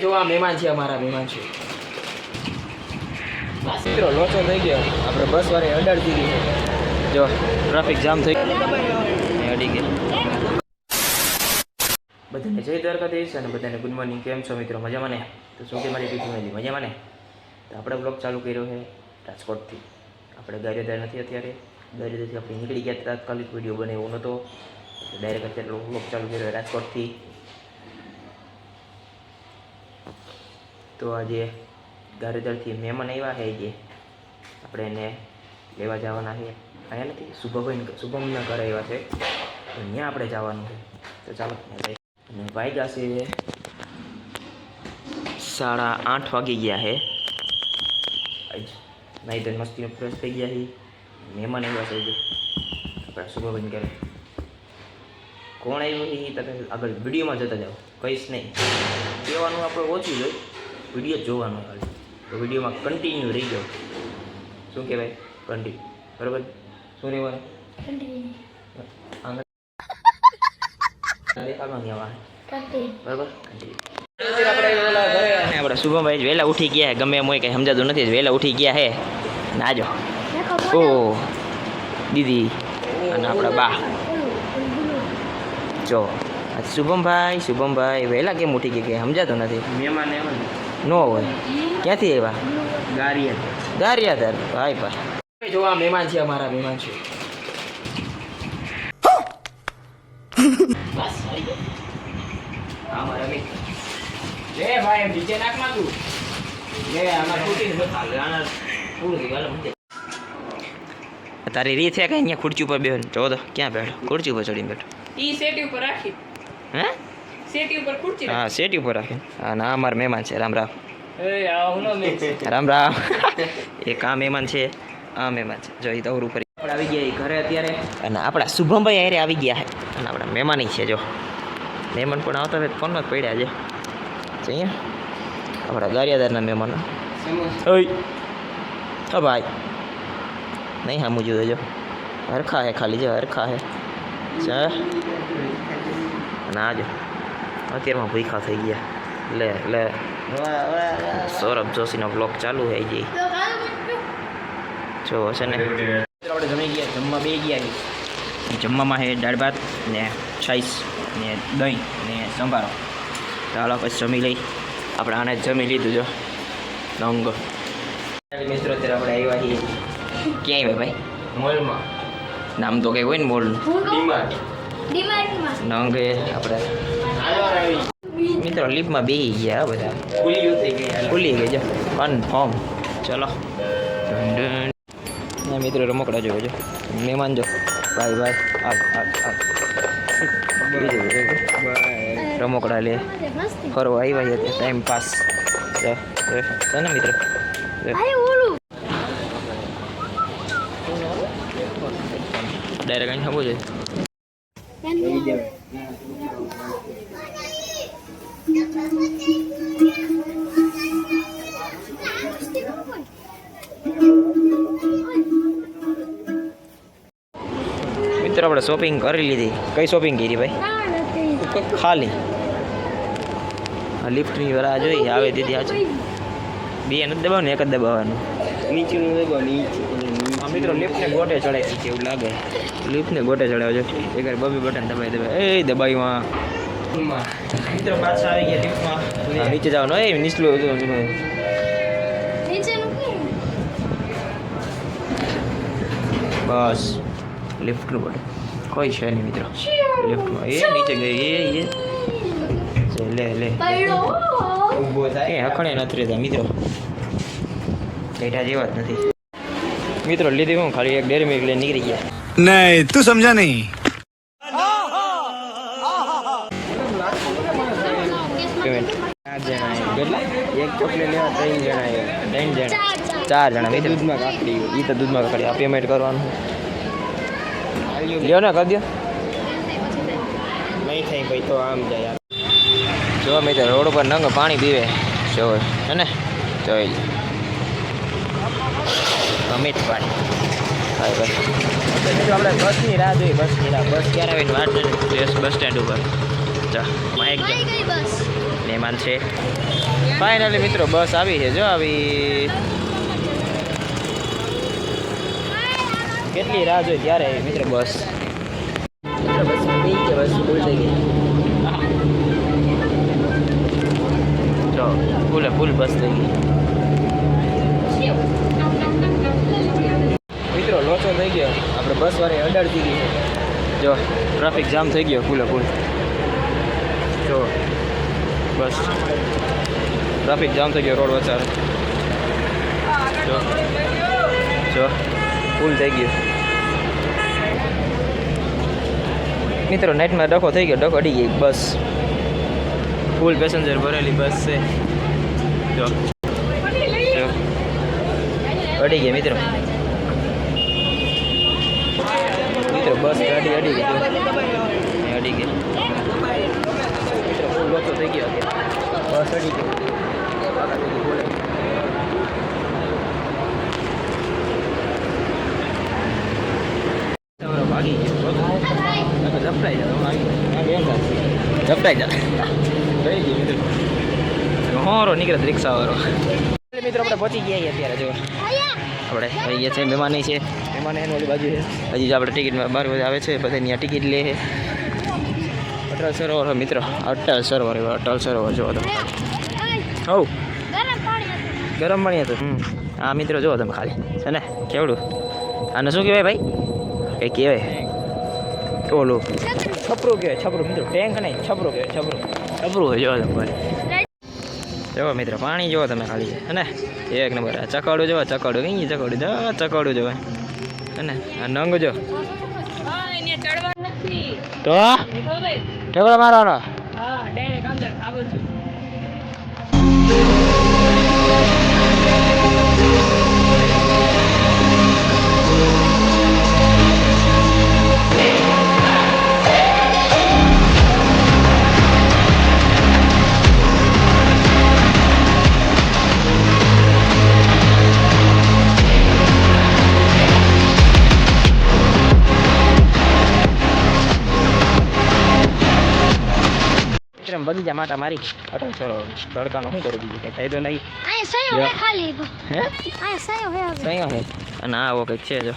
જો આ મહેમાન છે, અમારા મહેમાન છે. મિત્રો લોચો થઈ ગયો, આપણે બસ વાળે અડાડી દીધી છે. જો ટ્રાફિક જામ થઈ ગયો, અડી ગયો. બધાને જય દ્વારકાધીશ અને બધાને ગુડ મોર્નિંગ. કેમ છો મિત્રો? મજામાં ને? તો શું કે મારી ફેમિલી મજામાં ને? તો આપણે બ્લોગ ચાલુ કર્યો છે રાજકોટથી. આપણે ગારિયાધાર નથી અત્યારે, ગારિયાધારથી આપણે નીકળી ગયા, તાત્કાલિક વિડીયો બનાવ્યો નહોતો, ડાયરેક્ટ અત્યારે બ્લોગ ચાલુ કર્યો રાજકોટથી. તો આજે ગારિયાધારથી મહેમાન આવ્યા છે, જે આપણે એને લેવા જવાના છે. અહીંયા નથી, શુભમના ઘરે આવ્યા છે, ત્યાં આપણે જવાનું છે. તો ચાલો અને વાગ્યા છે 8:30 વાગી ગયા છે. નાઈ ધોઈને મસ્તીનો ફ્રેશ થઈ ગયા છે. મહેમાન આવ્યા છે, આપણા શુભભાઈ ઘરે. કોણ આવ્યું એ તમે આગળ વિડીયોમાં જતા જાઓ, કહીશ નહીં. કહેવાનું આપણે ઓછું જોઈએ, વિડીયો જોવાનો ખાલી. તો વિડીયોમાં કન્ટિન્યુ રહી જાઓ. શું કહેવાય? કન્ટિન્યુ. બરાબર? શું રહેવાનું? બરાબર. આપણા શુભમભાઈ વહેલા ઉઠી ગયા, ગમે એમ હોય કંઈ સમજાતું નથી, વહેલા ઉઠી ગયા હે. નાજો ઓ દીદી અને આપણા બા. જો શુભમભાઈ વહેલા કેમ ઉઠી ગયા, કંઈ સમજાતું નથી. મહેમાન ન હોય, ક્યાંથી આવ્યા? ગારિયાધાર. ભાઈ ભાઈ જો આ મહેમાન છે, અમારા મહેમાન છે. બસ આવી ગયો. અમારા મિત્ર લે ભાઈ, નીચે નાખ માંગુ લે. આમાં ખૂટીને બતાવ, આના પૂરું થઈ ગયું. તારી રીત છે કે અહીંયા ખુરચી ઉપર બેહો? જો તો ક્યાં બેઠો? ખુરચી ઉપર ચડીને બેઠો. ઈ સેટી ઉપર રાખી. હે? સેટી ઉપર ખુરચી. હા, સેટી ઉપર રાખી. હા, ના અમારા મહેમાન છે. રામ રામ. એ આ હુનો મેં રામ રામ. એક આ મહેમાન છે, આ મહેમાન છે. જો એ દોર ઉપર આપણે આવી ગયા ઘરે અત્યારે, અને આપણા શુભમભાઈ હારે આવી ગયા છે, અને આપણા મહેમાન છે. જો મહેમાન પણ આવતા હોય ફોનમાં જ પડ્યા છે. અહીંયા આપણા ગારિયાધારના મહેમાનો. હા ભાઈ, નહીં સામું જોયું જો, હરખા હે ખાલી, જો હરખા હે. અને આજો અત્યારમાં ભૂખા થઈ ગયા. લે લે સૌરભ જોશીનો બ્લોગ ચાલુ થઈ જઈ. જો હશે ને આપણે જમી ગયા, જમવા બે ગયા. જમવામાં છે દાળ ભાત ને છાશ ને દહીં ને સંભારો. ચાલો પછી જમી લઈ. આપણે આને જમી લીધું. જો નંગ મિત્રો અત્યારે આપણે આવ્યા છીએ ક્યાં આવ્યા ભાઈ? મોલમાં. નામ તો કંઈ હોય ને મોલનું? નંગ આપણે મિત્રો લિફ્ટમાં બેસી ગયા બધા. ખુલી ગઈ જો કન્ફર્મ. ચલો મિત્રો રમકડા જોયો જો મહેમાન. જો ભાઈ ભાઈ રમકડા લે ફરવા આવ્યા છે, ટાઈમ પાસ છે ને મિત્રો. ડાયરેક્ટ અહીં ખબર છે. મિત્રો આપણે શોપિંગ કરી લીધી. કઈ શોપિંગ કરી ભાઈ? ખાલી લિફ્ટની વાળા જોઈ આવે દીદી. આ બે નથી દબાવવાનું, એક જ દબાવવાનું. નીચેનું દબાવ. મિત્રો લિફ્ટને ગોટે ચડાવી છે એવું લાગે. લિફ્ટને ગોટે ચડાવજો. એક બબે બટન દબાવી એ દબાવીમાં. મિત્રો પાછા આવી ગયા લિફ્ટમાં. નીચે જવાનું. નીચલું બસ લિફ્ટનું બટન કોઈ છે નહીં મિત્રો લિફ્ટમાં. એ નીચે ગઈ. લે એ હખણે નથી રહેતા મિત્રો, બેઠા જેવા જ નથી. મિત્રો લીધી હું ખાલી એક 1.5 મિનિટ લઈને નીકળી ગયા. નહીં તું સમજા નહીં. પેમેન્ટ 4 જણા એક ચોકલેટ લેવા 3 જણા 4 જણા મિત્રો. દૂધમાં કાકડી એ તો દૂધમાં કાકડી. આ પેમેન્ટ કરવાનું લ્યો ને, કરી દો. નહીં થાય ભાઈ તો આમ જાય. જો મિત્રો રોડ ઉપર નંગ પાણી પીવે જો હે ને, જોઈ લે અમિત પાણી. ભાઈ બસ આપણે બસની રાહ જોઈએ. બસની રાહ, બસ ક્યારે આવીને વાત નથી. બસ સ્ટેન્ડ ઉપર જા માં એક મહેમાન છે. ફાઇનલી મિત્રો બસ આવી છે જો આવી. કેટલી રાહ જોઈ ત્યારે આવી મિત્રો બસ. બસ થઈ ગઈ, બસ ફૂલ થઈ ગઈ. જો ફૂલે ફૂલ બસ થઈ ગઈ મિત્રો. લોચો થઈ ગયો આપણે બસ વાળી અડાડી દીધી છે. જો ટ્રાફિક જામ થઈ ગયો ફૂલે ફૂલ. જો બસ ટ્રાફિક જામ થઈ ગયો રોડ વચ્ચે. જો ફૂલ થઈ ગયું મિત્રો. નાઇટમાં ડખો થઈ ગયો, ડખો અડી ગઈ બસ. ફૂલ પેસેન્જર ભરેલી બસ છે. જો અડી ગઈ મિત્રો. મિત્રો બસ ગાડી અડી ગઈ, અડી ગઈ મિત્રો. ફૂલ લોચો થઈ ગયો, બસ અડી ગઈ. ભાગી ગયો જપટાઈ જા થઈ ગઈ મિત્રો. હોરો નીકળે રિક્ષાવાળો. મિત્રો આપણે પહોંચી ગયા અત્યારે. જો આપણે આવી ગયા છે. મહેમાન છે, મહેમાન એની ઓલી બાજુ છે. હજી જો આપણે ટિકિટમાં બાર વાગે આવે છે, બધા ત્યાં ટિકિટ લે છે. અટલ સરોવર મિત્રો, અટલ સરોવર. અટલ સરોવર જો તમે. હવ ગરમ પાણી હતું. હા મિત્રો જુઓ તમે ખાલી છે ને કેવડું. આને શું કહેવાય ભાઈ? કંઈ કહેવાય ઓલું છપરું કહેવાય. છપરું મિત્રો, ટેન્ક નહીં, છપરું કહેવાય. છપરું છપરું હોય જોવો તમે. જોવો મિત્રો પાણી જોવો તમે ખાલી હે ને એક નંબર. આ ચકાડું જોવો, ચકાડું કઈ ચકાડું જો, ચકાડું જોવે હે ને. આ નંગ જો તો ઢેકડો મારવાનો. બગીચા માટા મારી અટલ સરોવર તડકાનો શું કરું બીજું કંઈ થાય તો નહીં. સયો હે અને આવો કંઈક છે જો.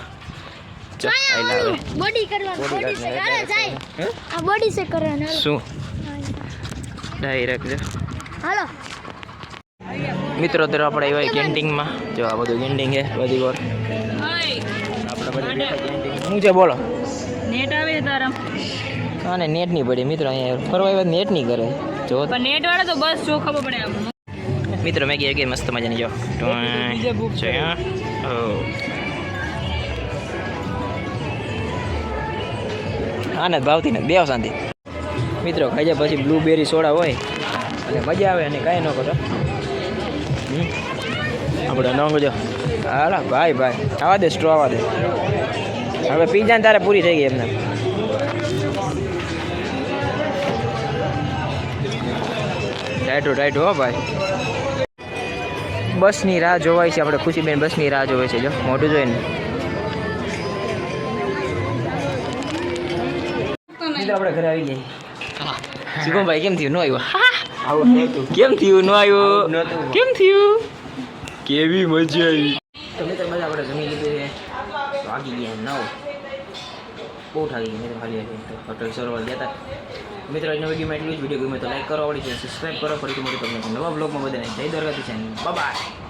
શું ડાયરેક્ટ જો મિત્રો. અત્યારે આપણે આવ્યા કેન્ટીનમાં. જો આ બધું કેન્ટીન છે બધી વાર આપણે બધી બેઠા કેન્ટીન. શું છે બોલો? નેટ આવે તારા? હા ને નેટ નહીં પડે મિત્રો. અહીંયા ફરવા આવ્યા નેટ નહીં કરે જો. નેટ વાળા તો બસ જો ખબર પડે આમ મિત્રો. મેગી ગઈ મસ્ત મજાની જો. હા ને ભાવતી ને બેવ શાંતિ મિત્રો. ખાઈ જાય પછી બ્લુબેરી સોડા હોય અને મજા આવે અને કાંઈ ન કરો. આપણે નંગ જો. હાલા ભાઈ ભાઈ આવા દે, સ્ટ્રો આવવા દે. હવે પીઝા તારે પૂરી થઈ ગઈ એમને. ટાઈટો હો ભાઈ. બસની રાહ જોવાય છે આપણે. ખુશીબેન બસની રાહ જોવે છે જો મોઢું જોઈને. મિત્રો આપણે ઘરે આવી ગયા. શિવમભાઈ કેમ થયું? ન આવ્યો? કેમ થયું? ન આવ્યો? કેમ થયું? કેવી મજા આવી? તો મિત્રો બધા આપણે જમી લીધું છે. વાગી ગયા 9. બહુ થાકી ગયા મિત્રો. ખાલી હોટલ સરોવર ગયા હતા મિત્રો. આજનો વિડીયોમાં એટલું જ. વિડીયો ગમે તો લાઈક કરો, આવડી છે સબસ્ક્રાઈબ કરો. ફરીથી મળીએ તમને નવા બ્લોગમાં. બધાને જય દ્વારકાધીશ. Bye bye.